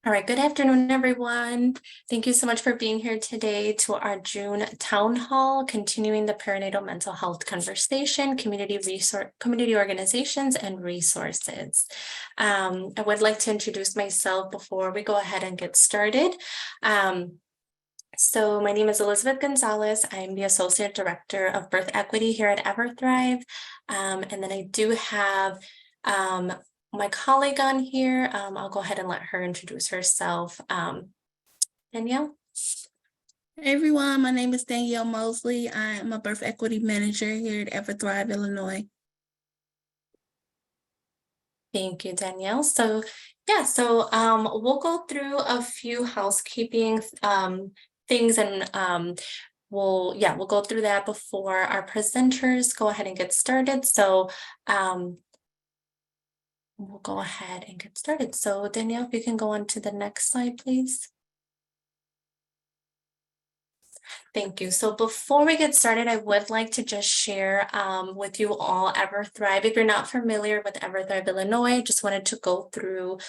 All right, good afternoon, everyone. Thank you so much for being here today to our June Town Hall, continuing the perinatal mental health conversation, community organizations and resources. I would like to introduce myself before we go ahead and get started. So my name is Elizabeth Gonzalez. I'm the Associate Director of Birth Equity here at EverThrive. And then I do have my colleague on here. I'll go ahead and let her introduce herself. Danielle? Hey everyone, my name is Danielle Mosley. I am a birth equity manager here at EverThrive, Illinois. Thank you, Danielle. So we'll go through a few housekeeping things and we'll go through that before our presenters go ahead and get started. So we'll go ahead and get started. So Danielle, if you can go on to the next slide, please. Thank you. So before we get started, I would like to just share with you all EverThrive. If you're not familiar with EverThrive Illinois, I just wanted to go through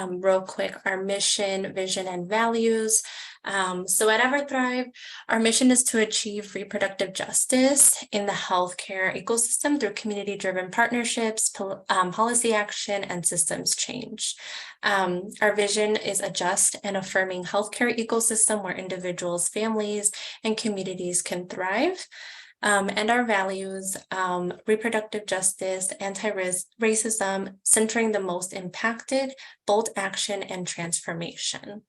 real quick our mission, vision, and values. So at EverThrive, our mission is to achieve reproductive justice in the healthcare ecosystem through community-driven partnerships, policy action, and systems change. Our vision is a just and affirming healthcare ecosystem where individuals, families, and communities can thrive. And our values, reproductive justice, anti-racism, centering the most impacted, bold action, and transformation.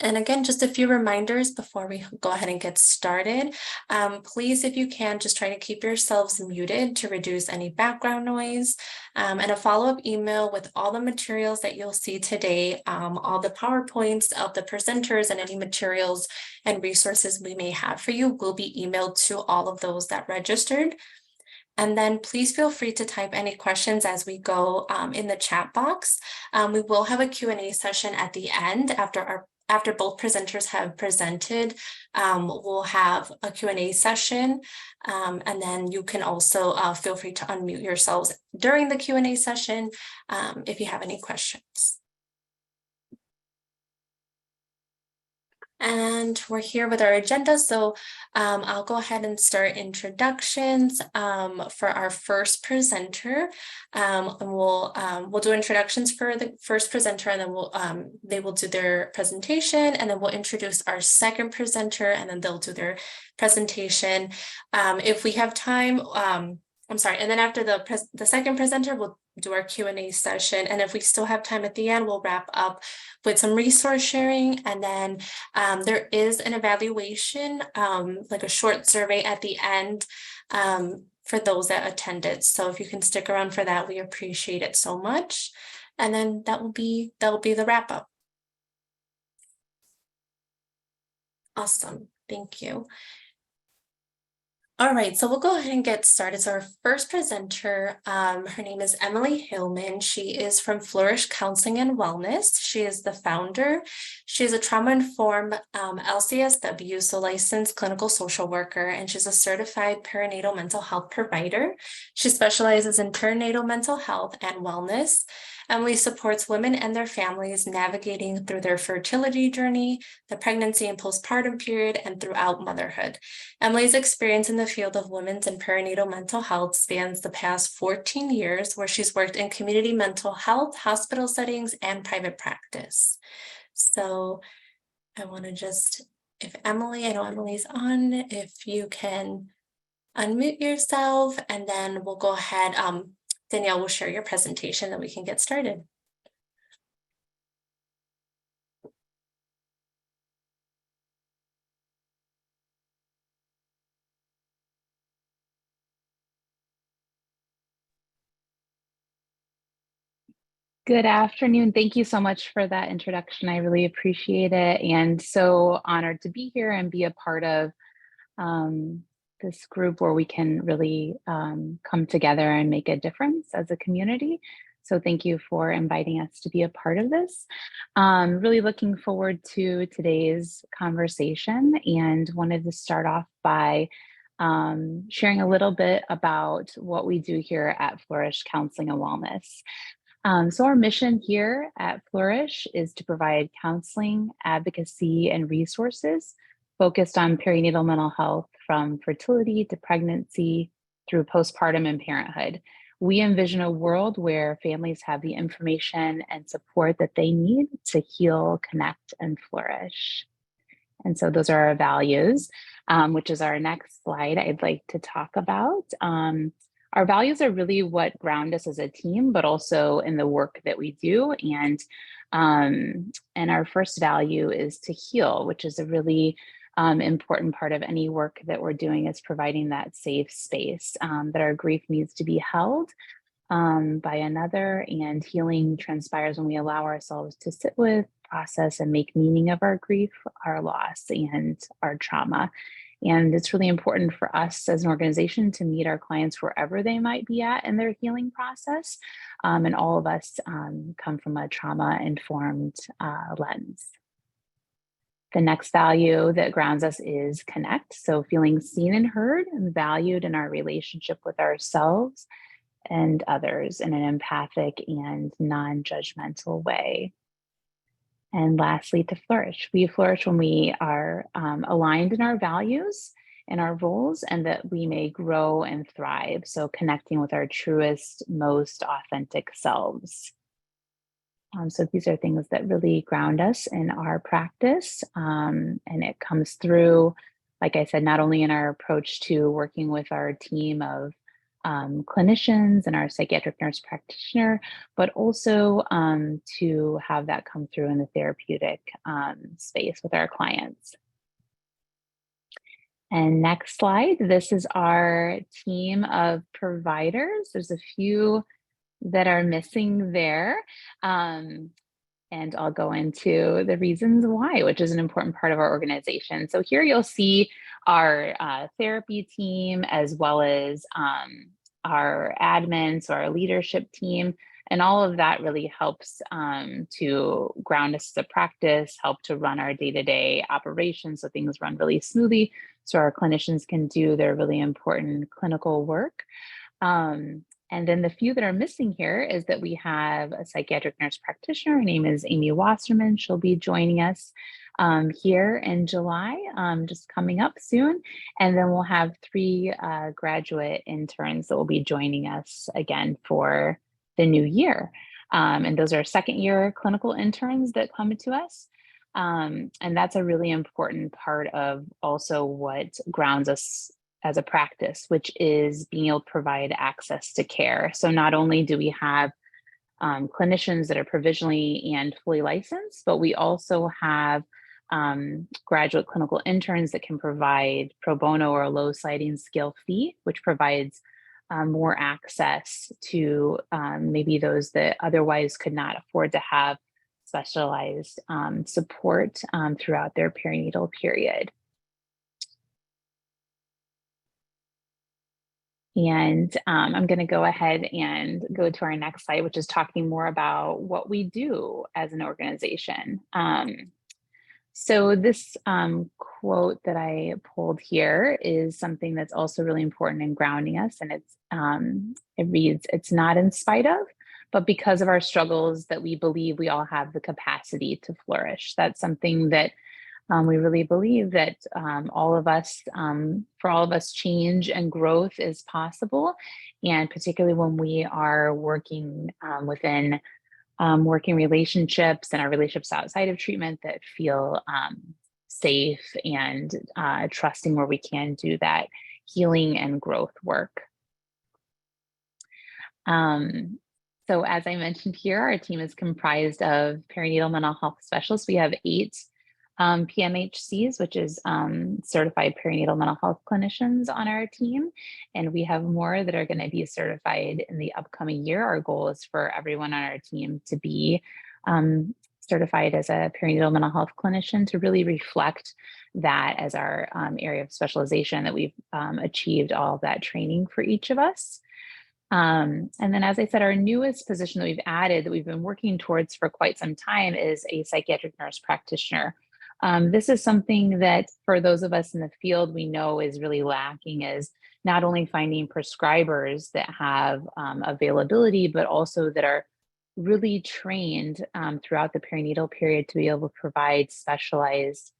And again, just a few reminders before we go ahead and get started. Please, if you can, just try to keep yourselves muted to reduce any background noise. And a follow-up email with all the materials that you'll see today, all the PowerPoints of the presenters and any materials and resources we may have for you will be emailed to all of those that registered. And then please feel free to type any questions as we go in the chat box. We will have a Q&A session at the end after both presenters have presented. We'll have a Q&A session, and then you can also feel free to unmute yourselves during the Q&A session if you have any questions. And we're here with our agenda. So I'll go ahead and start introductions for our first presenter. And we'll do introductions for the first presenter, and then they will do their presentation, and then we'll introduce our second presenter, and then they'll do their presentation. If we have time, I'm sorry, and then after the second presenter, we'll do our Q&A session. And if we still have time at the end, we'll wrap up with some resource sharing. And then there is an evaluation, like a short survey at the end for those that attended. So if you can stick around for that, we appreciate it so much. And then that will be the wrap up. Awesome, thank you. All right, so we'll go ahead and get started. So our first presenter, her name is Emily Hillman. She is from Flourish Counseling and Wellness. She is the founder. She is a trauma-informed LCSW, so licensed clinical social worker, and she's a certified perinatal mental health provider. She specializes in perinatal mental health and wellness. Emily supports women and their families navigating through their fertility journey, the pregnancy and postpartum period, and throughout motherhood. Emily's experience in the field of women's and perinatal mental health spans the past 14 years, where she's worked in community mental health, hospital settings, and private practice. So I want to just, if Emily, I know Emily's on, if you can unmute yourself, and then we'll go ahead. Danielle will share your presentation, then we can get started. Good afternoon. Thank you so much for that introduction. I really appreciate it. And so honored to be here and be a part of this group where we can really come together and make a difference as a community. So thank you for inviting us to be a part of this. Really looking forward to today's conversation, and wanted to start off by sharing a little bit about what we do here at Flourish Counseling and Wellness. So our mission here at Flourish is to provide counseling, advocacy, and resources focused on perinatal mental health from fertility to pregnancy through postpartum and parenthood. We envision a world where families have the information and support that they need to heal, connect, and flourish. And so those are our values, which is our next slide I'd like to talk about. Our values are really what ground us as a team, but also in the work that we do. And our first value is to heal, which is a really important part of any work that we're doing, is providing that safe space that our grief needs to be held by another, and healing transpires when we allow ourselves to sit with, process, and make meaning of our grief, our loss, and our trauma. And it's really important for us as an organization to meet our clients wherever they might be at in their healing process. And all of us come from a trauma-informed lens. The next value that grounds us is connect. So feeling seen and heard and valued in our relationship with ourselves and others in an empathic and non-judgmental way. And lastly, to flourish. We flourish when we are aligned in our values and our roles, and that we may grow and thrive. So connecting with our truest, most authentic selves. So these are things that really ground us in our practice. And it comes through, like I said, not only in our approach to working with our team of clinicians and our psychiatric nurse practitioner, but also to have that come through in the therapeutic space with our clients. And next slide, this is our team of providers. There's a few that are missing there. And I'll go into the reasons why, which is an important part of our organization. So here you'll see our therapy team, as well as our admins, so our leadership team, and all of that really helps to ground us as a practice, help to run our day-to-day operations so things run really smoothly, so our clinicians can do their really important clinical work. And then the few that are missing here is that we have a psychiatric nurse practitioner. Her name is Amy Wasserman. She'll be joining us here in July, just coming up soon. And then we'll have 3 graduate interns that will be joining us again for the new year. And those are second-year clinical interns that come to us. And that's a really important part of also what grounds us as a practice, which is being able to provide access to care. So not only do we have clinicians that are provisionally and fully licensed, but we also have graduate clinical interns that can provide pro bono or low sliding scale fee, which provides more access to maybe those that otherwise could not afford to have specialized support throughout their perinatal period. And I'm going to go ahead and go to our next slide, which is talking more about what we do as an organization. So this quote that I pulled here is something that's also really important in grounding us. And it reads, "It's not in spite of, but because of our struggles that we believe we all have the capacity to flourish." That's something that we really believe, that all of us, for all of us, change and growth is possible. And particularly when we are working within working relationships and our relationships outside of treatment that feel safe and trusting, where we can do that healing and growth work. So as I mentioned here, our team is comprised of perinatal mental health specialists. We have 8 PMHCs, which is certified perinatal mental health clinicians on our team. And we have more that are going to be certified in the upcoming year. Our goal is for everyone on our team to be certified as a perinatal mental health clinician, to really reflect that as our area of specialization, that we've achieved all of that training for each of us. And then, as I said, our newest position that we've added, that we've been working towards for quite some time, is a psychiatric nurse practitioner. This is something that, for those of us in the field, we know is really lacking, is not only finding prescribers that have availability, but also that are really trained throughout the perinatal period to be able to provide specialized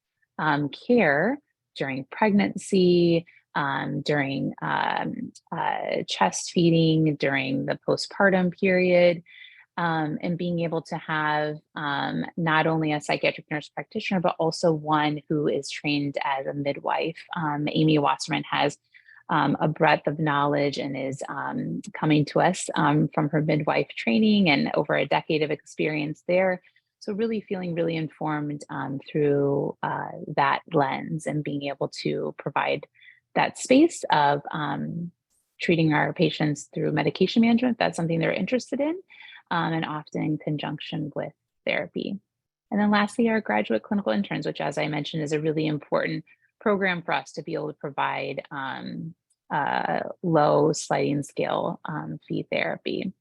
care during pregnancy, during chest feeding, during the postpartum period, and being able to have not only a psychiatric nurse practitioner, but also one who is trained as a midwife. Amy Wasserman has a breadth of knowledge and is coming to us from her midwife training and over a decade of experience there. So really feeling really informed through that lens and being able to provide that space of treating our patients through medication management. That's something they're interested in, and often in conjunction with therapy. And then lastly, our graduate clinical interns, which, as I mentioned, is a really important program for us to be able to provide low sliding scale fee therapy.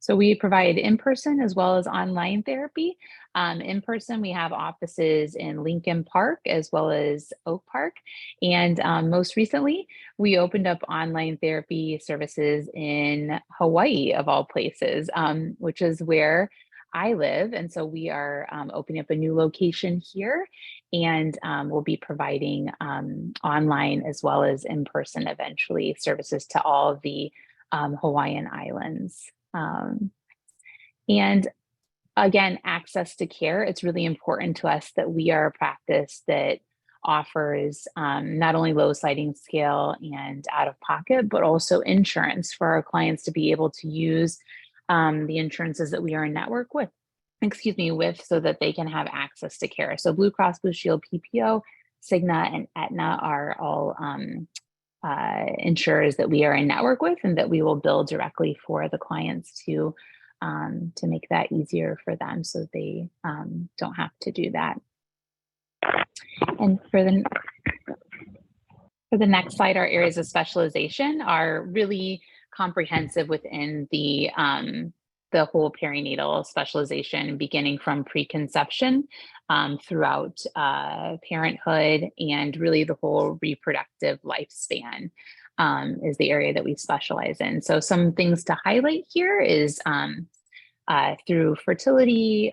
So we provide in-person as well as online therapy. In person, we have offices in Lincoln Park as well as Oak Park. And most recently, we opened up online therapy services in Hawaii, of all places, which is where I live. And so we are opening up a new location here, and we'll be providing online as well as in person eventually services to all of the Hawaiian islands. And again, access to care. It's really important to us that we are a practice that offers not only low sliding scale and out of pocket, but also insurance for our clients to be able to use the insurances that we are in network with, so that they can have access to care. So Blue Cross Blue Shield, PPO, Cigna, and Aetna are all insurers that we are in network with and that we will bill directly for the clients to make that easier for them so they don't have to do that. And for the next slide, our areas of specialization are really comprehensive within the whole perinatal specialization, beginning from preconception throughout parenthood, and really the whole reproductive lifespan is the area that we specialize in. So some things to highlight here is through fertility,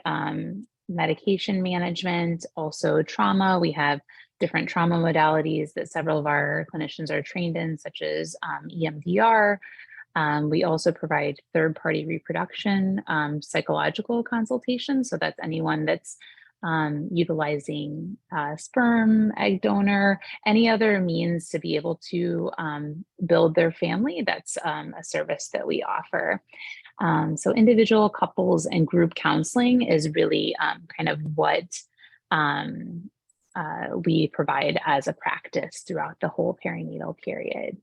medication management, also trauma. We have different trauma modalities that several of our clinicians are trained in, such as EMDR. We also provide third-party reproduction, psychological consultation. So that's anyone that's utilizing sperm, egg donor, any other means to be able to build their family. That's a service that we offer. So individual, couples, and group counseling is really kind of what we provide as a practice throughout the whole perinatal period.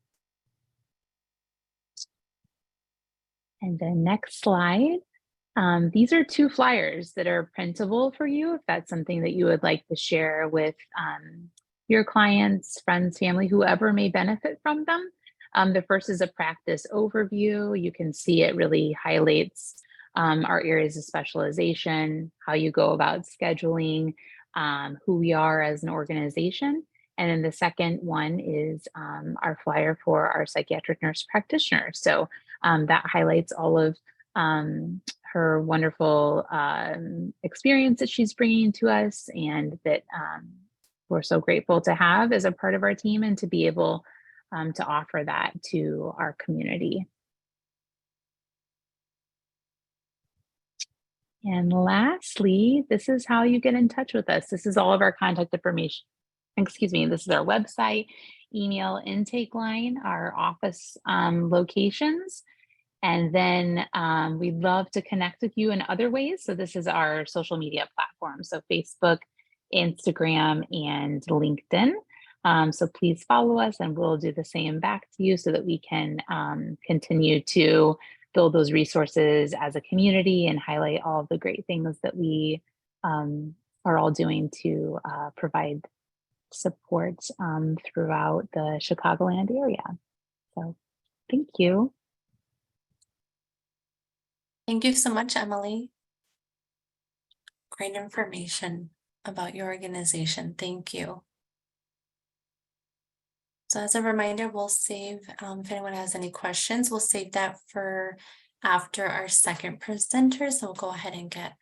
And the next slide. These are 2 flyers that are printable for you if that's something that you would like to share with your clients, friends, family, whoever may benefit from them. The first is a practice overview. You can see it really highlights our areas of specialization, how you go about scheduling, who we are as an organization. And then the second one is our flyer for our psychiatric nurse practitioner. So that highlights all of her wonderful experience that she's bringing to us, and that we're so grateful to have as a part of our team and to be able to offer that to our community. And lastly, this is how you get in touch with us. This is all of our contact information. This is our website, email intake line, our office locations. And then we'd love to connect with you in other ways. So this is our social media platform. So Facebook, Instagram, and LinkedIn. So please follow us and we'll do the same back to you so that we can continue to build those resources as a community and highlight all of the great things that we are all doing to provide support throughout the Chicagoland area. So thank you. Thank you so much, Emily. Great information about your organization. Thank you. So as a reminder, we'll save, if anyone has any questions, we'll save that for after our second presenter. So we'll go ahead and get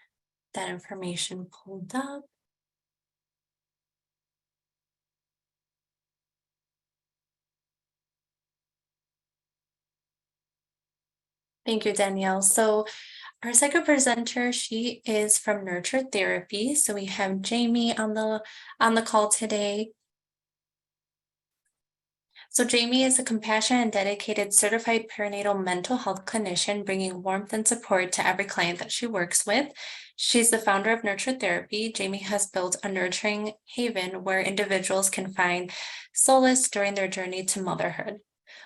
that information pulled up. Thank you, Danielle. So our second presenter, she is from Nurture Therapy. So we have Jamie on the call today. So Jamie is a compassionate and dedicated certified perinatal mental health clinician, bringing warmth and support to every client that she works with. She's the founder of Nurture Therapy. Jamie has built a nurturing haven where individuals can find solace during their journey to motherhood.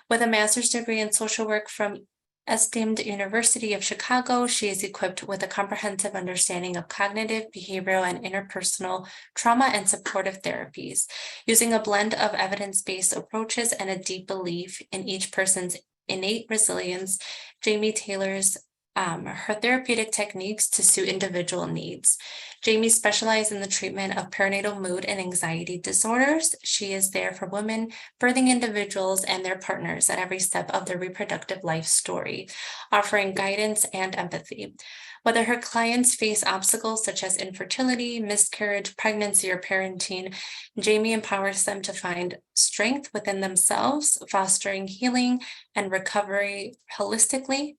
With a master's degree in social work from esteemed University of Chicago, she is equipped with a comprehensive understanding of cognitive, behavioral, and interpersonal trauma and supportive therapies. Using a blend of evidence-based approaches and a deep belief in each person's innate resilience, Jamie tailors her therapeutic techniques to suit individual needs. Jamie specializes in the treatment of perinatal mood and anxiety disorders. She is there for women, birthing individuals, and their partners at every step of their reproductive life story, offering guidance and empathy. Whether her clients face obstacles such as infertility, miscarriage, pregnancy, or parenting, Jamie empowers them to find strength within themselves, fostering healing and recovery holistically.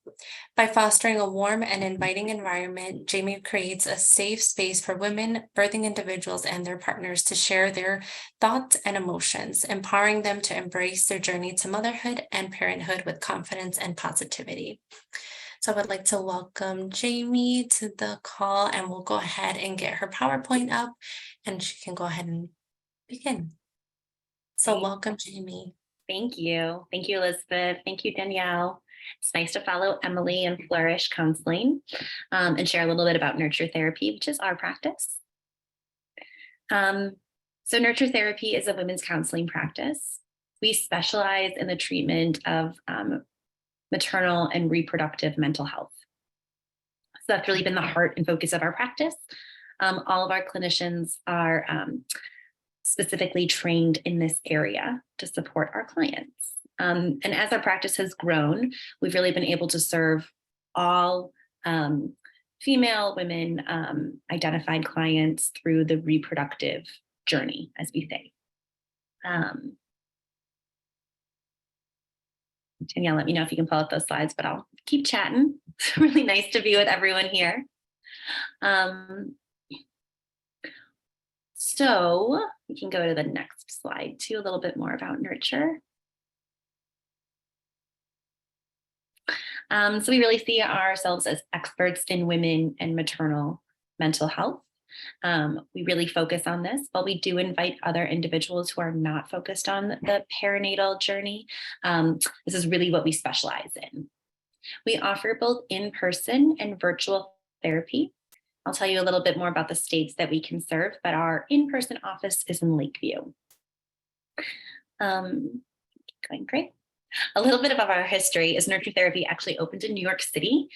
By fostering a warm and inviting environment, Jamie creates a safe space for women, birthing individuals, and their partners to share their thoughts and emotions, empowering them to embrace their journey to motherhood and parenthood with confidence and positivity. So I would like to welcome Jamie to the call, and we'll go ahead and get her PowerPoint up and she can go ahead and begin. So welcome, Jamie. Thank you. Thank you, Elizabeth. Thank you, Danielle. It's nice to follow Emily and Flourish Counseling and share a little bit about Nurture Therapy, which is our practice. So Nurture Therapy is a women's counseling practice. We specialize in the treatment of maternal and reproductive mental health. So that's really been the heart and focus of our practice. All of our clinicians are specifically trained in this area to support our clients. And as our practice has grown, we've really been able to serve all female women identified clients through the reproductive journey, as we say. Danielle, let me know if you can pull up those slides, but I'll keep chatting. It's really nice to be with everyone here. So we can go to the next slide too, a little bit more about Nurture. So we really see ourselves as experts in women and maternal mental health. We really focus on this, but we do invite other individuals who are not focused on the perinatal journey. This is really what we specialize in. We offer both in-person and virtual therapy. I'll tell you a little bit more about the states that we can serve, but our in-person office is in Lakeview. Going great. A little bit about our history is Nurture Therapy actually opened in New York City.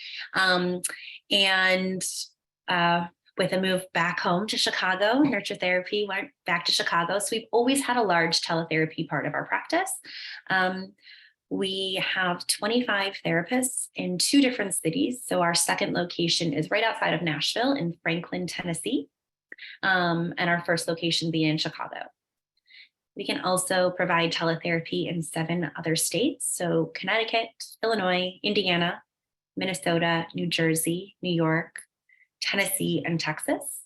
With a move back home to Chicago, Nurture Therapy went back to Chicago. So we've always had a large teletherapy part of our practice. We have 25 therapists in 2 different cities. So our second location is right outside of Nashville in Franklin, Tennessee. And our first location being in Chicago. We can also provide teletherapy in 7 other states. So Connecticut, Illinois, Indiana, Minnesota, New Jersey, New York, Tennessee, and Texas.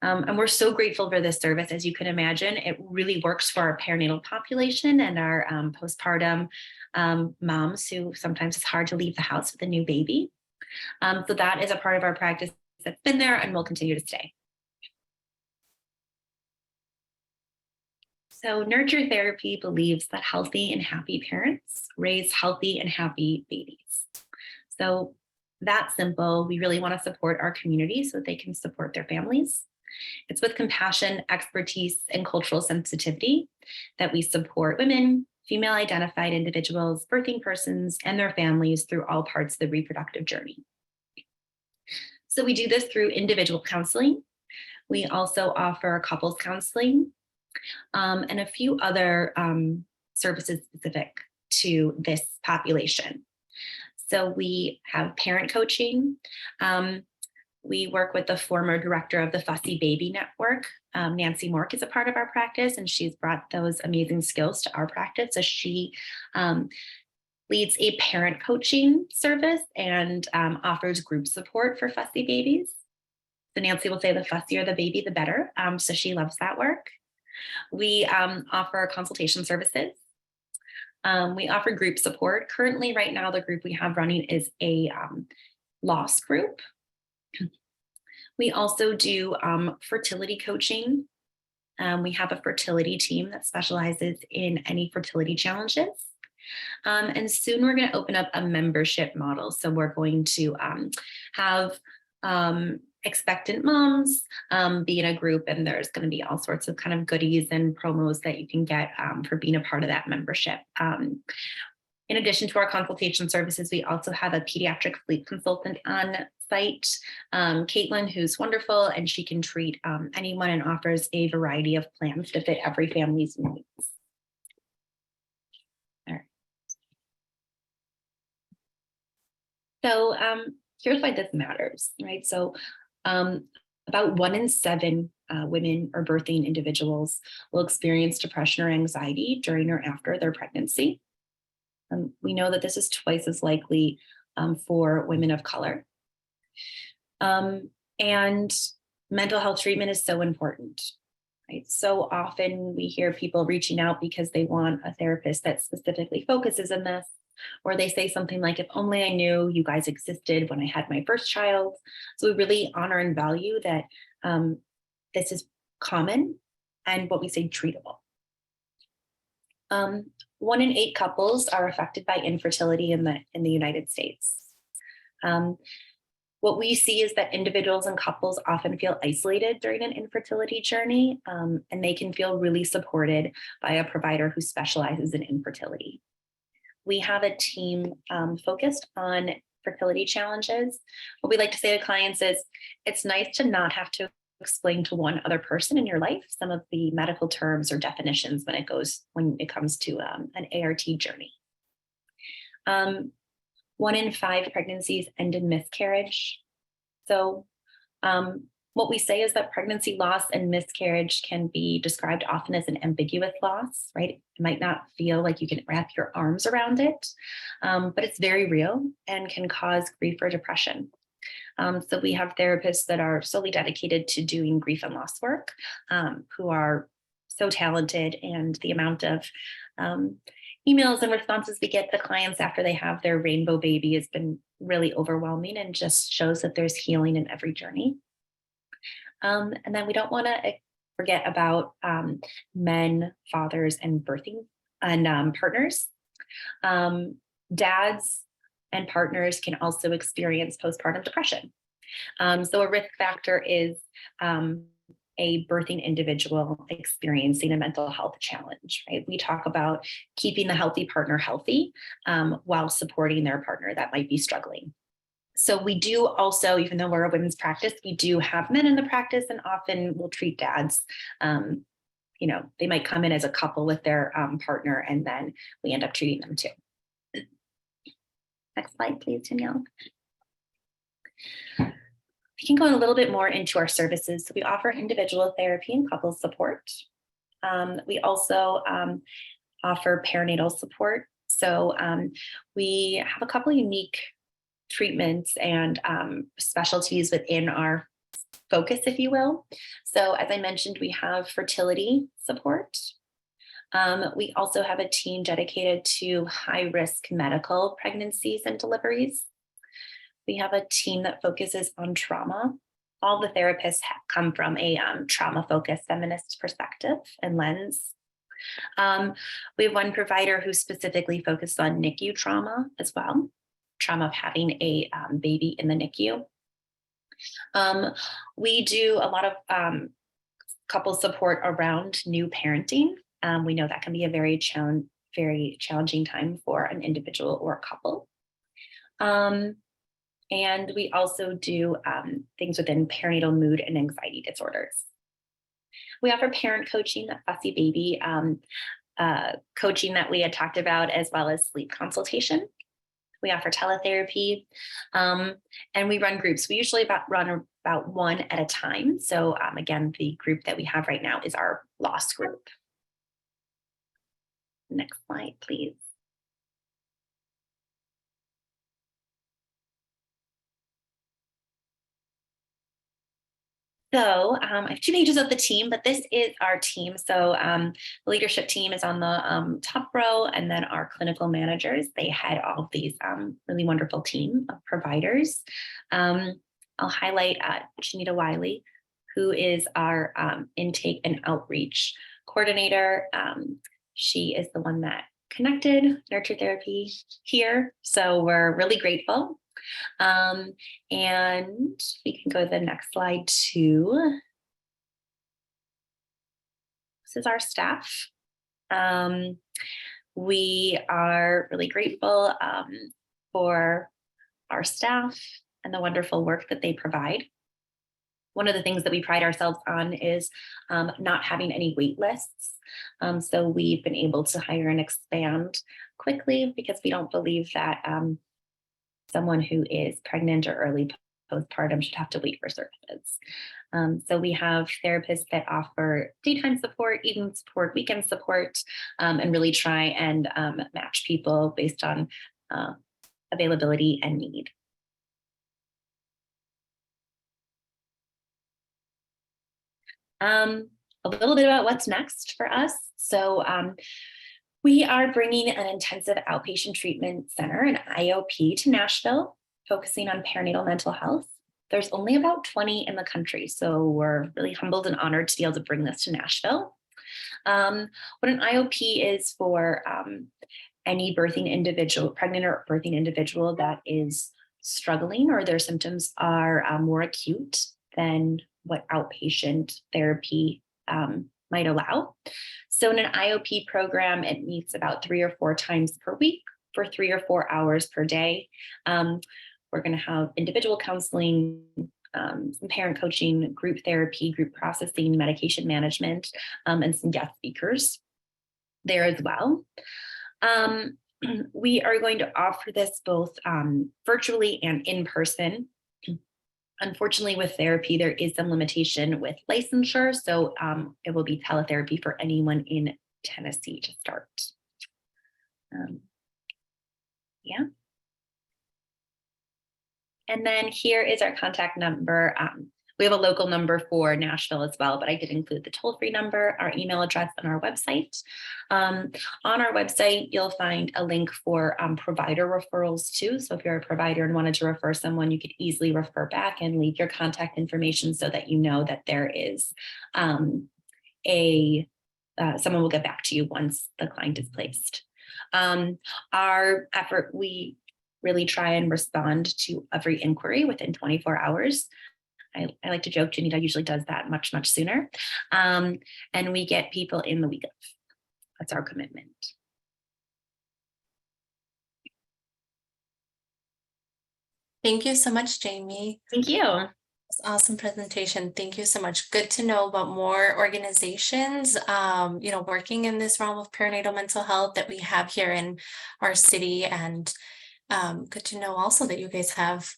And we're so grateful for this service. As you can imagine, it really works for our perinatal population and our postpartum moms who sometimes it's hard to leave the house with a new baby. So that is a part of our practice that's been there and will continue to stay. So Nurture Therapy believes that healthy and happy parents raise healthy and happy babies. So that's simple. We really want to support our community so that they can support their families. It's with compassion, expertise, and cultural sensitivity that we support women, female identified individuals, birthing persons, and their families through all parts of the reproductive journey. So we do this through individual counseling. We also offer couples counseling and a few other services specific to this population. So we have parent coaching. We work with the former director of the Fussy Baby Network. Nancy Mork is a part of our practice, and she's brought those amazing skills to our practice. So she leads a parent coaching service and offers group support for fussy babies. So Nancy will say the fussier the baby, the better. So she loves that work. We offer consultation services. We offer group support. Currently, right now, the group we have running is a loss group. We also do fertility coaching. We have a fertility team that specializes in any fertility challenges. And soon we're going to open up a membership model. So we're going to have expectant moms be in a group, and there's going to be all sorts of kind of goodies and promos that you can get for being a part of that membership. In addition to our consultation services, we also have a pediatric sleep consultant on site, Caitlin, who's wonderful, and she can treat anyone and offers a variety of plans to fit every family's needs. All right. So here's why this matters, right? So about 1 in 7 women or birthing individuals will experience depression or anxiety during or after their pregnancy. We know that this is twice as likely for women of color. And mental health treatment is so important, right? So often we hear people reaching out because they want a therapist that specifically focuses on this, or they say something like, if only I knew you guys existed when I had my first child. So we really honor and value that this is common and what we say treatable. 1 in 8 couples are affected by infertility in the United States. What we see is that individuals and couples often feel isolated during an infertility journey, and they can feel really supported by a provider who specializes in infertility. We have a team focused on fertility challenges. What we like to say to clients is, it's nice to not have to explain to one other person in your life some of the medical terms or definitions when it comes to an ART journey. 1 in 5 pregnancies end in miscarriage. So what we say is that pregnancy loss and miscarriage can be described often as an ambiguous loss, right? It might not feel like you can wrap your arms around it, but it's very real and can cause grief or depression. So we have therapists that are solely dedicated to doing grief and loss work, who are so talented, and the amount of emails and responses we get to clients after they have their rainbow baby has been really overwhelming and just shows that there's healing in every journey. And then we don't want to forget about men, fathers, and birthing and partners. Dads and partners can also experience postpartum depression. So a risk factor is a birthing individual experiencing a mental health challenge, right? We talk about keeping the healthy partner healthy while supporting their partner that might be struggling. So we do also, even though we're a women's practice, we do have men in the practice, and often we'll treat dads. They might come in as a couple with their partner, and then we end up treating them too. Next slide, please, Danielle. We can go a little bit more into our services. So we offer individual therapy and couples support. We also offer perinatal support. So we have a couple unique treatments and specialties within our focus, if you will. So as I mentioned, we have fertility support. We also have a team dedicated to high-risk medical pregnancies and deliveries. We have a team that focuses on trauma. All the therapists come from a trauma-focused feminist perspective and lens. We have one provider who specifically focused on NICU trauma as well, trauma of having a baby in the NICU. We do a lot of couple support around new parenting. We know that can be a very challenging time for an individual or a couple. And we also do things within perinatal mood and anxiety disorders. We offer parent coaching, that fussy baby coaching that we had talked about, as well as sleep consultation. We offer teletherapy, and we run groups. We usually run about one at a time. So again, the group that we have right now is our loss group. Next slide, please. So I have two pages of the team, but this is our team. So the leadership team is on the top row, and then our clinical managers, they head all of these really wonderful team of providers. I'll highlight Janita Wiley, who is our intake and outreach coordinator. She is the one that connected Nurture Therapy here. So we're really grateful. And we can go to the next slide too. This is our staff. We are really grateful for our staff and the wonderful work that they provide. One of the things that we pride ourselves on is not having any wait lists. So we've been able to hire and expand quickly because we don't believe that someone who is pregnant or early postpartum should have to wait for services. So we have therapists that offer daytime support, evening support, weekend support, and really try and match people based on availability and need. A little bit about what's next for us. So we are bringing an intensive outpatient treatment center, an IOP, to Nashville, focusing on perinatal mental health. There's only about 20 in the country, so we're really humbled and honored to be able to bring this to Nashville. What an IOP is for any birthing individual, pregnant or birthing individual that is struggling or their symptoms are more acute than what outpatient therapy might allow. So in an IOP program, it meets about 3 or 4 times per week for 3 or 4 hours per day. We're going to have individual counseling, some parent coaching, group therapy, group processing, medication management, and some guest speakers there as well. We are going to offer this both virtually and in person. Unfortunately, with therapy, there is some limitation with licensure, so it will be teletherapy for anyone in Tennessee to start. Yeah. And then here is our contact number. We have a local number for Nashville as well, but I did include the toll-free number, our email address, and our website. On our website, you'll find a link for provider referrals too. So if you're a provider and wanted to refer someone, you could easily refer back and leave your contact information so that you know that there is someone will get back to you once the client is placed. Our effort, we really try and respond to every inquiry within 24 hours. I like to joke, Janita usually does that much, much sooner. And we get people in the week of. That's our commitment. Thank you so much, Jamie. Thank you. Awesome presentation. Thank you so much. Good to know about more organizations, working in this realm of perinatal mental health that we have here in our city. And good to know also that you guys have,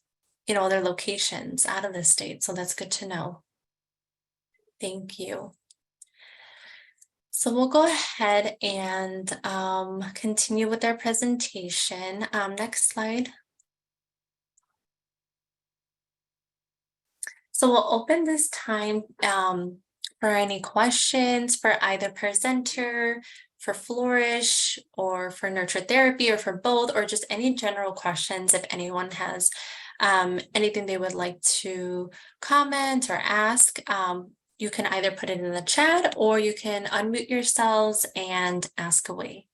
other locations out of the state. So that's good to know. Thank you. So we'll go ahead and continue with our presentation. Next slide. So we'll open this time for any questions for either presenter, for Flourish, or for Nurture Therapy, or for both, or just any general questions. If anyone has anything they would like to comment or ask, you can either put it in the chat or you can unmute yourselves and ask away.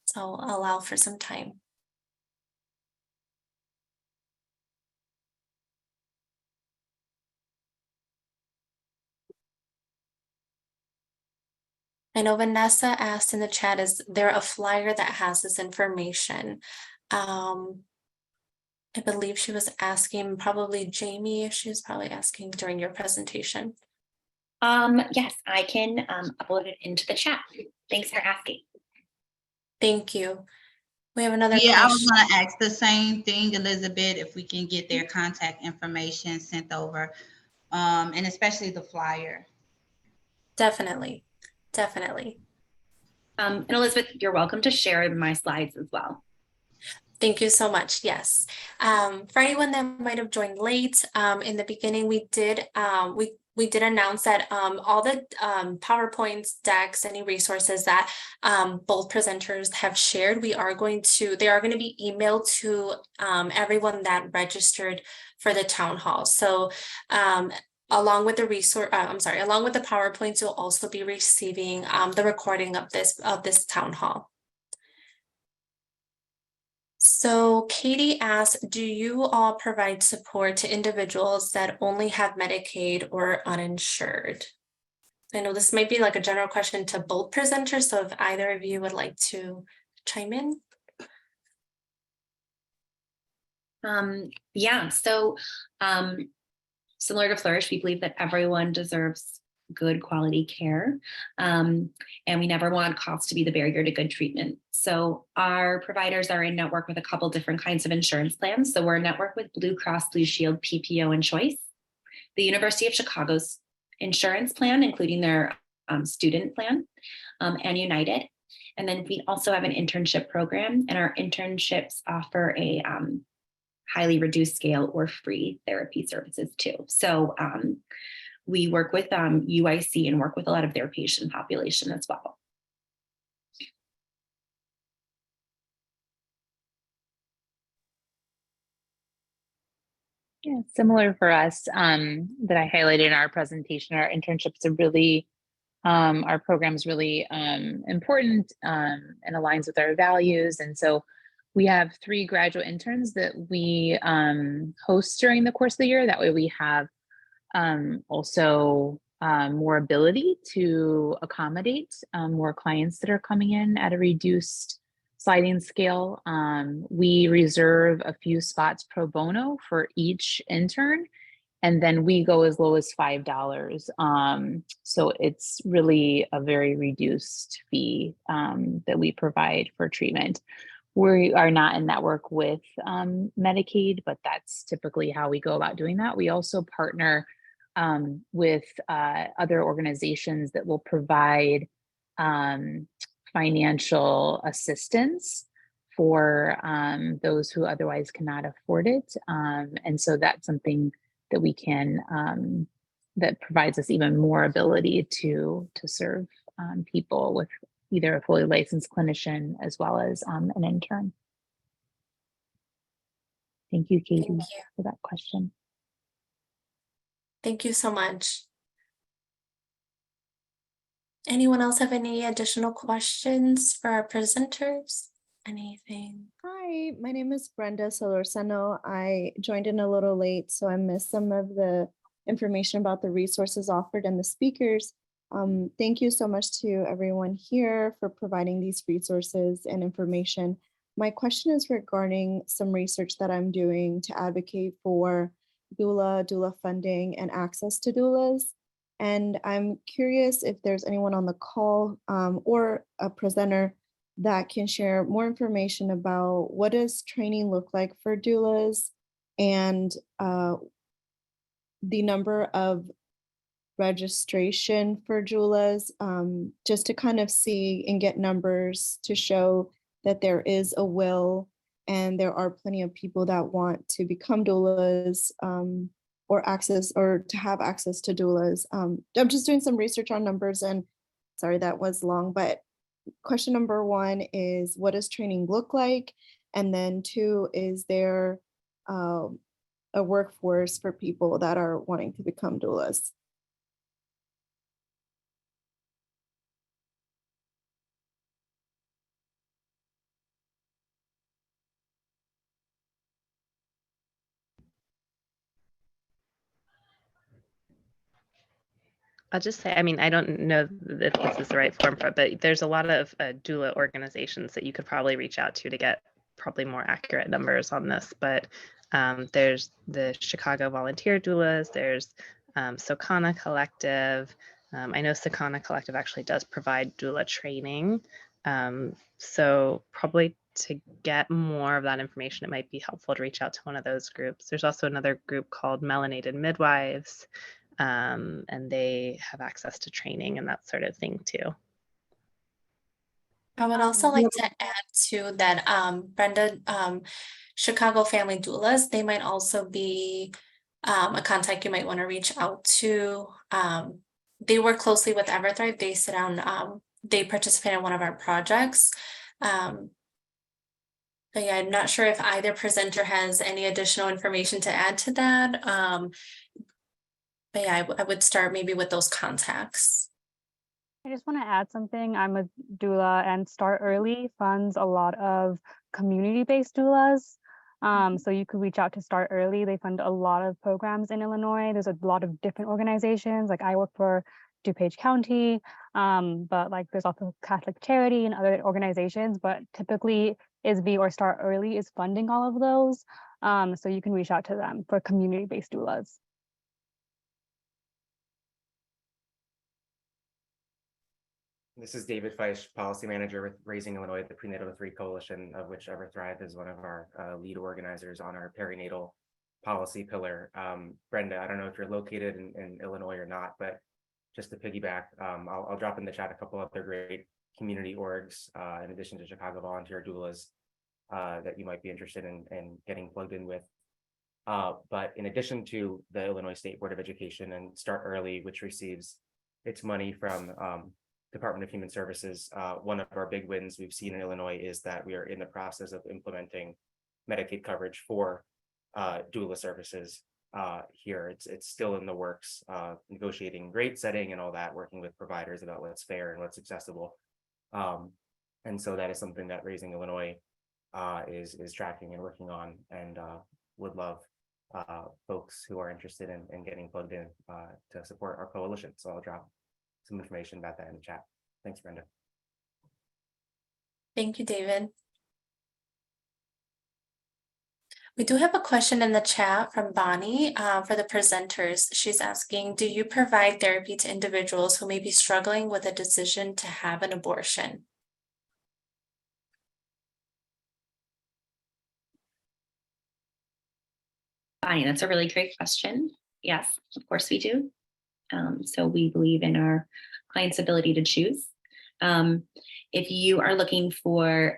So I'll allow for some time. I know Vanessa asked in the chat, is there a flyer that has this information? I believe she was asking, probably Jamie, she was probably asking during your presentation. Yes, I can upload it into the chat. Thanks for asking. Thank you. We have another Yeah, I was question. gonna ask the same thing, Elizabeth, if we can get their contact information sent over, and especially the flyer. Definitely, definitely. And Elizabeth, you're welcome to share my slides as well. Thank you so much. Yes. For anyone that might have joined late, in the beginning, we did announce that all the PowerPoints, decks, any resources that both presenters have shared, they are going to be emailed to everyone that registered for the town hall. So along with the along with the PowerPoints, you'll also be receiving the recording of this town hall. So Katie asked, do you all provide support to individuals that only have Medicaid or uninsured? I know this might be like a general question to both presenters, so if either of you would like to chime in. Yeah, so similar to Flourish, we believe that everyone deserves good quality care, and we never want cost to be the barrier to good treatment. So our providers are in network with a couple different kinds of insurance plans. So we're in network with Blue Cross Blue Shield, PPO, and Choice. The University of Chicago's insurance plan, including their student plan, and United. And then we also have an internship program, and our internships offer a highly reduced scale or free therapy services too. So we work with UIC and work with a lot of their patient population as well. Yeah, similar for us that I highlighted in our presentation. Our internships are really, our program's really important and aligns with our values. And so we have 3 graduate interns that we host during the course of the year. That way we have also more ability to accommodate more clients that are coming in at a reduced sliding scale. We reserve a few spots pro bono for each intern, and then we go as low as $5. So it's really a very reduced fee that we provide for treatment. We are not in network with Medicaid, but that's typically how we go about doing that. We also partner with other organizations that will provide financial assistance for those who otherwise cannot afford it. And so that's something that we can, that provides us even more ability to serve people with either a fully licensed clinician as well as an intern. Thank you, Katie, Thank you. for that question. Thank you so much. Anyone else have any additional questions for our presenters? Anything? Hi, my name is Brenda Solorzano. I joined in a little late, so I missed some of the information about the resources offered and the speakers. Thank you so much to everyone here for providing these resources and information. My question is regarding some research that I'm doing to advocate for doula funding, and access to doulas. And I'm curious if there's anyone on the call or a presenter that can share more information about what does training look like for doulas, and the number of registration for doulas, just to kind of see and get numbers to show that there is a will and there are plenty of people that want to become doulas or to have access to doulas. I'm just doing some research on numbers, and sorry that was long, but question number 1 is, what does training look like? And then 2, is there a workforce for people that are wanting to become doulas? I'll just say, I mean, I don't know if this is the right form for it, but there's a lot of doula organizations that you could probably reach out to get probably more accurate numbers on this. But there's the Chicago Volunteer Doulas, there's Socana Collective. I know Socana Collective actually does provide doula training. So probably to get more of that information, it might be helpful to reach out to one of those groups. There's also another group called Melanated Midwives, and they have access to training and that sort of thing too. I would also like to add to that, Brenda, Chicago Family Doulas, they might also be a contact you might want to reach out to. They work closely with EverThrive. They sit down, they participate in one of our projects. But yeah, I'm not sure if either presenter has any additional information to add to that. But yeah, I would start maybe with those contacts. I just want to add something. I'm a doula, and Start Early funds a lot of community-based doulas. So you could reach out to Start Early. They fund a lot of programs in Illinois. There's a lot of different organizations. Like I work for DuPage County, but like there's also Catholic Charity and other organizations, but typically ISB or Start Early is funding all of those. So you can reach out to them for community-based doulas. This is David Feisch, Policy Manager with Raising Illinois, the Prenatal to 3 Coalition, of which EverThrive is one of our lead organizers on our perinatal policy pillar. Brenda, I don't know if you're located in Illinois or not, but just to piggyback, I'll drop in the chat a couple other great community orgs, in addition to Chicago Volunteer Doulas, that you might be interested in getting plugged in with. But in addition to the Illinois State Board of Education and Start Early, which receives its money from Department of Human Services, one of our big wins we've seen in Illinois is that we are in the process of implementing Medicaid coverage for doula services here. It's still in the works, negotiating rate setting and all that, working with providers about what's fair and what's accessible. And so that is something that Raising Illinois is tracking and working on, and would love folks who are interested in getting plugged in to support our coalition. So I'll drop some information about that in the chat. Thanks, Brenda. Thank you, David. We do have a question in the chat from Bonnie for the presenters. She's asking, do you provide therapy to individuals who may be struggling with a decision to have an abortion? Bonnie, that's a really great question. Yes, of course we do. So we believe in our client's ability to choose. If you are looking for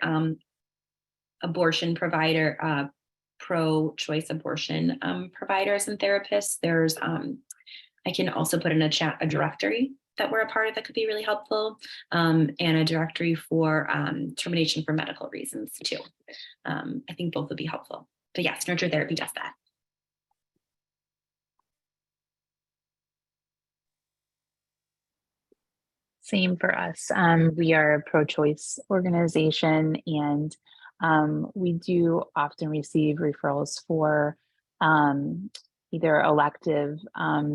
abortion provider, pro-choice abortion providers and therapists, there's, I can also put in a chat a directory that we're a part of that could be really helpful, and a directory for termination for medical reasons too. I think both would be helpful. But yes, Nurture Therapy does that. Same for us. We are a pro-choice organization, and we do often receive referrals for either elective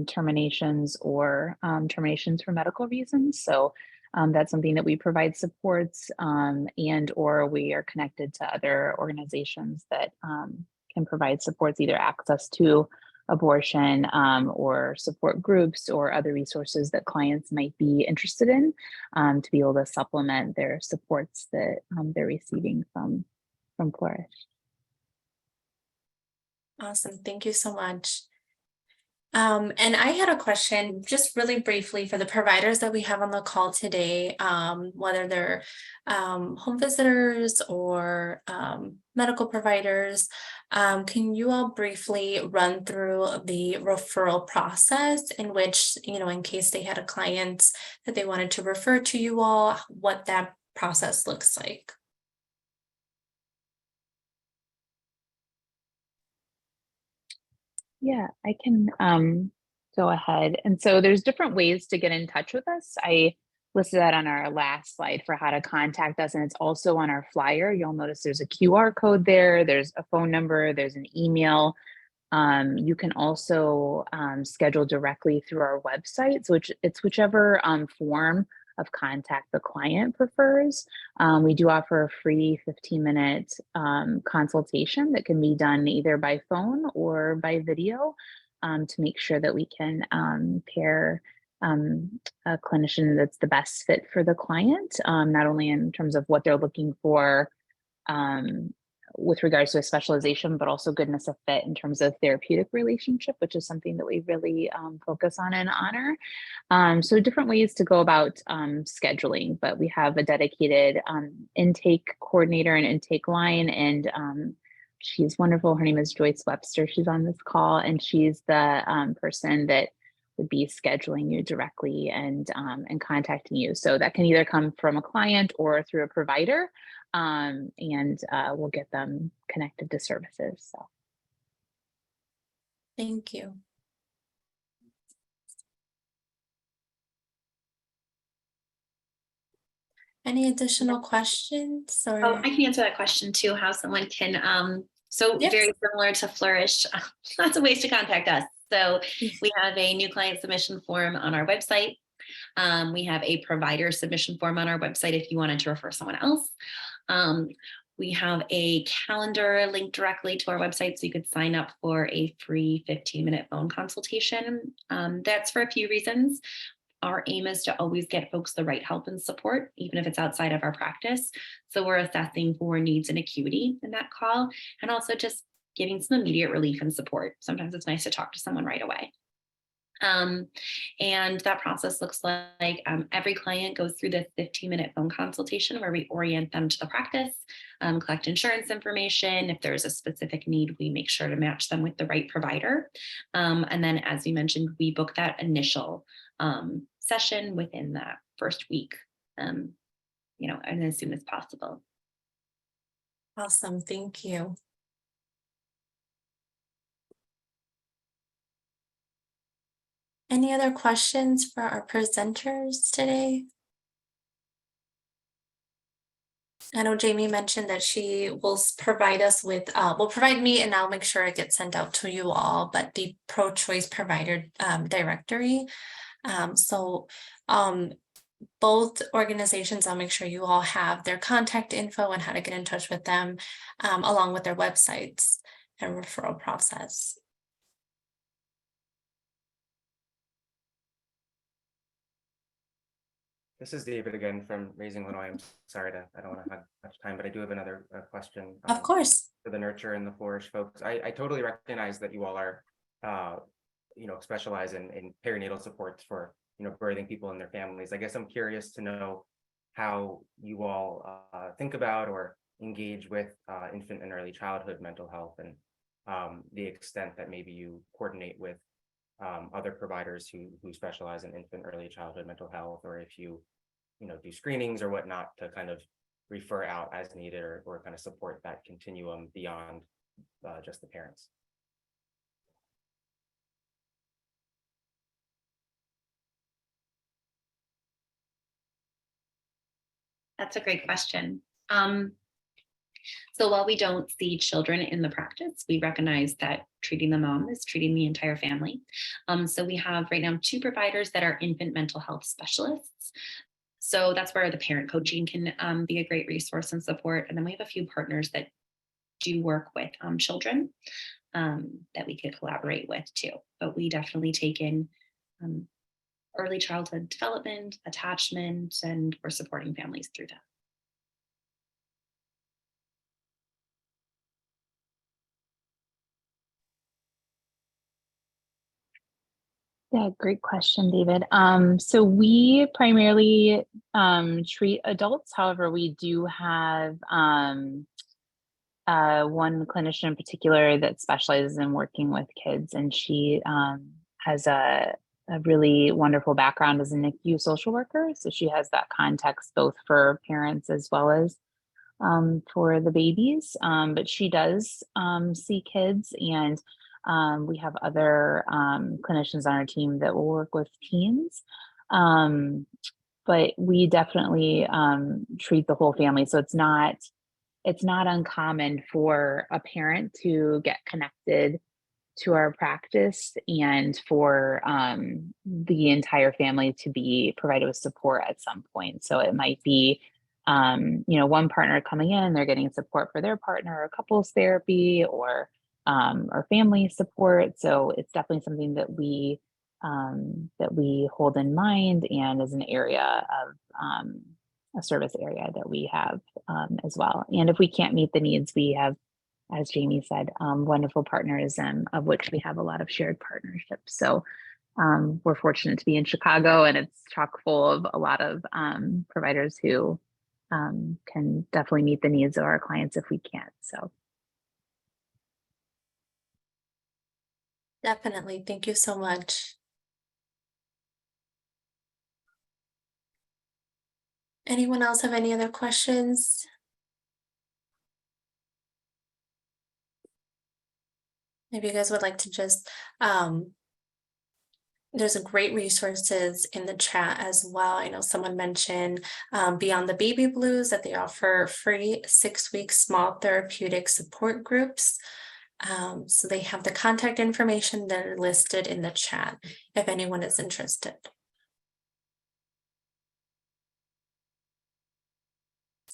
terminations or terminations for medical reasons. So that's something that we provide supports, and or we are connected to other organizations that can provide supports, either access to abortion or support groups or other resources that clients might be interested in, to be able to supplement their supports that they're receiving from Flourish. Awesome, thank you so much. And I had a question just really briefly for the providers that we have on the call today, whether they're home visitors or medical providers. Can you all briefly run through the referral process in which, in case they had a client that they wanted to refer to you all, what that process looks like? Yeah, I can go ahead. And so there's different ways to get in touch with us. I listed that on our last slide for how to contact us, and it's also on our flyer. You'll notice there's a QR code there, there's a phone number, there's an email. You can also schedule directly through our website. So it's whichever form of contact the client prefers. We do offer a free 15-minute consultation that can be done either by phone or by video, to make sure that we can pair a clinician that's the best fit for the client, not only in terms of what they're looking for with regards to a specialization, but also goodness of fit in terms of therapeutic relationship, which is something that we really focus on and honor. So different ways to go about scheduling, but we have a dedicated intake coordinator and intake line, and she's wonderful. Her name is Joyce Webster. She's on this call, and she's the person that would be scheduling you directly and contacting you. So that can either come from a client or through a provider, and we'll get them connected to services. So Thank you. Any additional questions or? Oh, I can answer that question too, how someone can, so Yes. very similar to Flourish, lots of ways to contact us. So Yes. we have a new client submission form on our website. We have a provider submission form on our website if you wanted to refer someone else. We have a calendar linked directly to our website, so you could sign up for a free 15-minute phone consultation. That's for a few reasons. Our aim is to always get folks the right help and support, even if it's outside of our practice. So we're assessing for needs and acuity in that call, and also just giving some immediate relief and support. Sometimes it's nice to talk to someone right away. And that process looks like every client goes through this 15-minute phone consultation where we orient them to the practice, collect insurance information. If there's a specific need, we make sure to match them with the right provider. And then, as you mentioned, we book that initial session within that first week, and as soon as possible. Awesome, thank you. Any other questions for our presenters today? I know Jamie mentioned that she will provide us with, will provide me, and I'll make sure it gets sent out to you all, but the pro-choice provider directory. Both organizations, I'll make sure you all have their contact info and how to get in touch with them, along with their websites and referral process. This is David again from Raising Illinois. I'm sorry I don't want to have much time, but I do have another question. Of course. For the Nurture and the Flourish folks. I totally recognize that you all are, specialize in perinatal supports for, birthing people and their families. I guess I'm curious to know how you all think about or engage with infant and early childhood mental health, and the extent that maybe you coordinate with other providers who specialize in infant early childhood mental health, or if you do screenings or whatnot to kind of refer out as needed, or kind of support that continuum beyond just the parents. That's a great question. So while we don't see children in the practice, we recognize that treating the mom is treating the entire family. So we have right now 2 providers that are infant mental health specialists. So that's where the parent coaching can be a great resource and support. And then we have a few partners that do work with children that we could collaborate with too. But we definitely take in early childhood development, attachment, and we're supporting families through that. yeah, great question, David. So we primarily treat adults. However, we do have one clinician in particular that specializes in working with kids, and she has a really wonderful background as a NICU social worker. So she has that context both for parents as well as for the babies. But she does see kids, and we have other clinicians on our team that will work with teens. But we definitely treat the whole family. So it's not uncommon for a parent to get connected to our practice and for the entire family to be provided with support at some point. So it might be, one partner coming in, they're getting support for their partner, or couples therapy, or family support. So it's definitely something that we hold in mind, and is an area a service area that we have as well. And if we can't meet the needs, we have, as Jamie said, wonderful partners, and of which we have a lot of shared partnerships. So we're fortunate to be in Chicago, and it's chock full of a lot of providers who can definitely meet the needs of our clients if we can't. So Definitely. Thank you so much. Anyone else have any other questions? Maybe you guys would like to just, there's a great resources in the chat as well. I know someone mentioned Beyond the Baby Blues, that they offer free 6-week small therapeutic support groups. So they have the contact information that are listed in the chat if anyone is interested.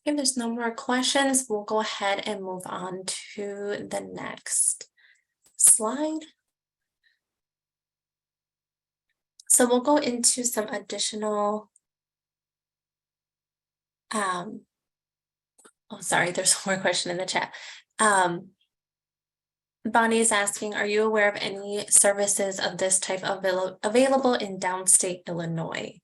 If there's no more questions, we'll go ahead and move on to the next slide. So we'll go into some additional, oh, sorry, there's one more question in the chat. Bonnie is asking, are you aware of any services of this type available in downstate Illinois?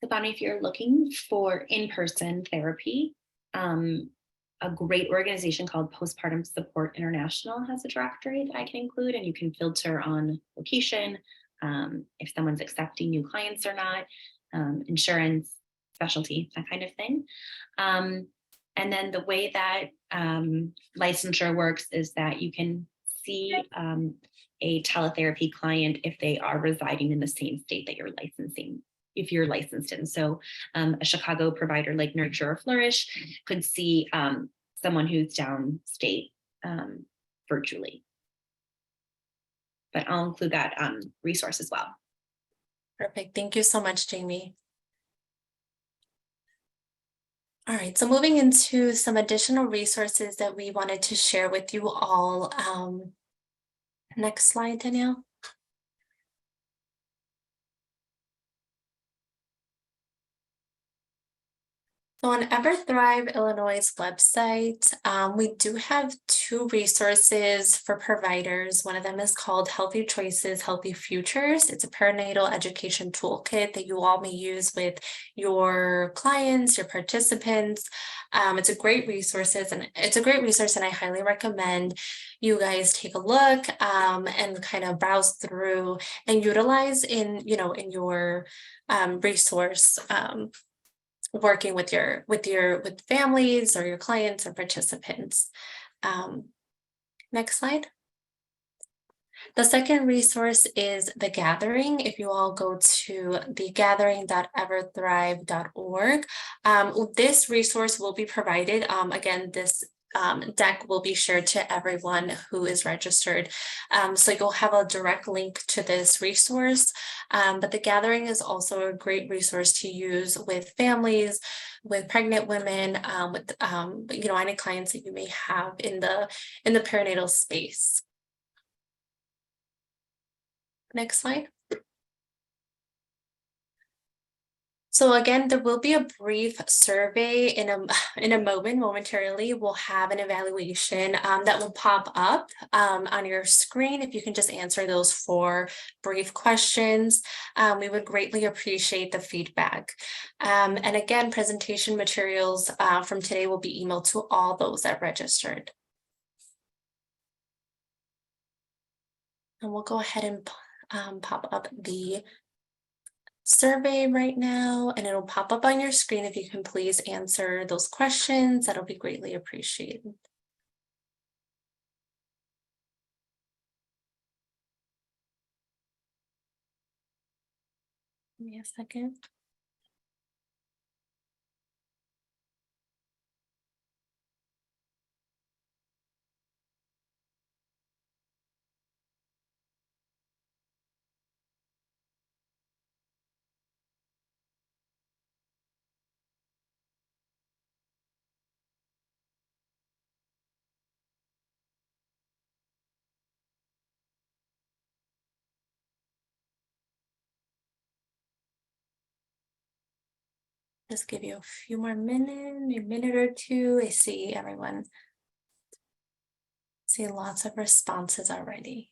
So Bonnie, if you're looking for in-person therapy, a great organization called Postpartum Support International has a directory that I can include, and you can filter on location, if someone's accepting new clients or not, insurance, specialty, that kind of thing. And then the way that licensure works is that you can see a teletherapy client if they are residing in the same state that you're licensing, if you're licensed in. So a Chicago provider like Nurture or Flourish could see someone who's downstate virtually. But I'll include that resource as well. Perfect. Thank you so much, Jamie. All right, so moving into some additional resources that we wanted to share with you all. Next slide, Danielle. So on EverThrive Illinois' website, we do have 2 resources for providers. One of them is called Healthy Choices, Healthy Futures. It's a perinatal education toolkit that you all may use with your clients, your participants. It's a great resource, and I highly recommend you guys take a look and kind of browse through and utilize in your resource. Working with families or your clients or participants. Next slide. The second resource is The Gathering. If you all go to thegathering.everthrive.org, this resource will be provided. Again, this deck will be shared to everyone who is registered. So you'll have a direct link to this resource. But The Gathering is also a great resource to use with families, with pregnant women, with any clients that you may have in the perinatal space. Next slide. So again, there will be a brief survey in a momentarily. We'll have an evaluation that will pop up on your screen. If you can just answer those 4 brief questions, we would greatly appreciate the feedback. And again, presentation materials from today will be emailed to all those that registered. And we'll go ahead and pop up the survey right now, and it'll pop up on your screen. If you can please answer those questions, that'll be greatly appreciated. Give me a second. Just give you a few more minutes, a minute or two. I see everyone. See lots of responses already.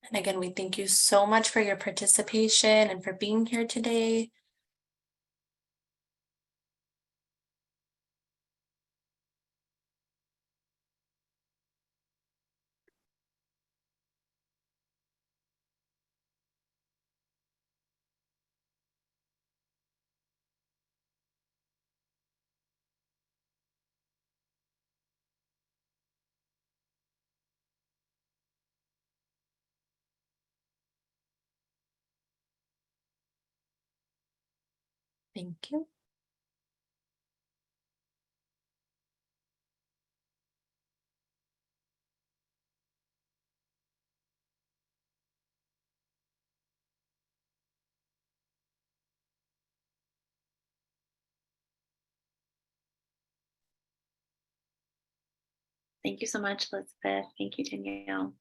And again, we thank you so much for your participation and for being here today. Thank you. Thank you so much, Elizabeth. Thank you, Danielle.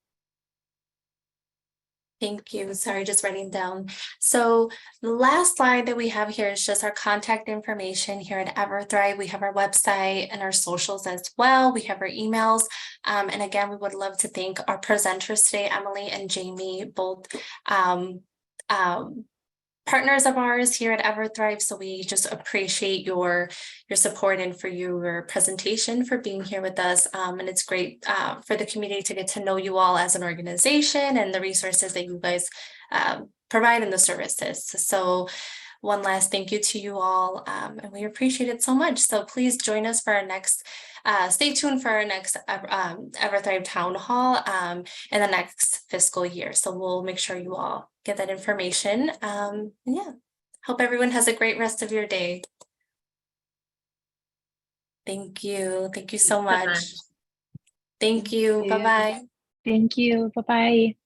Thank you. Sorry, just writing down. So the last slide that we have here is just our contact information here at EverThrive. We have our website and our socials as well. We have our emails. And again, we would love to thank our presenters today, Emily and Jamie, both partners of ours here at EverThrive. So we just appreciate your support and for your presentation, for being here with us. And it's great for the community to get to know you all as an organization and the resources that you guys provide in the services. So one last thank you to you all, and we appreciate it so much. So please join us for our next, stay tuned for our next EverThrive Town Hall in the next fiscal year. So we'll make sure you all get that information. And yeah, hope everyone has a great rest of your day. Thank you. Thank you so much. Thank you. Bye-bye. Thank you. Bye-bye.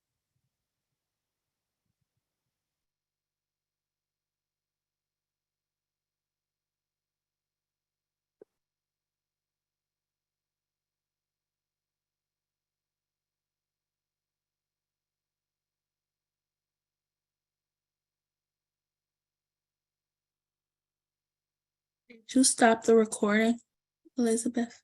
Did you stop the recording, Elizabeth?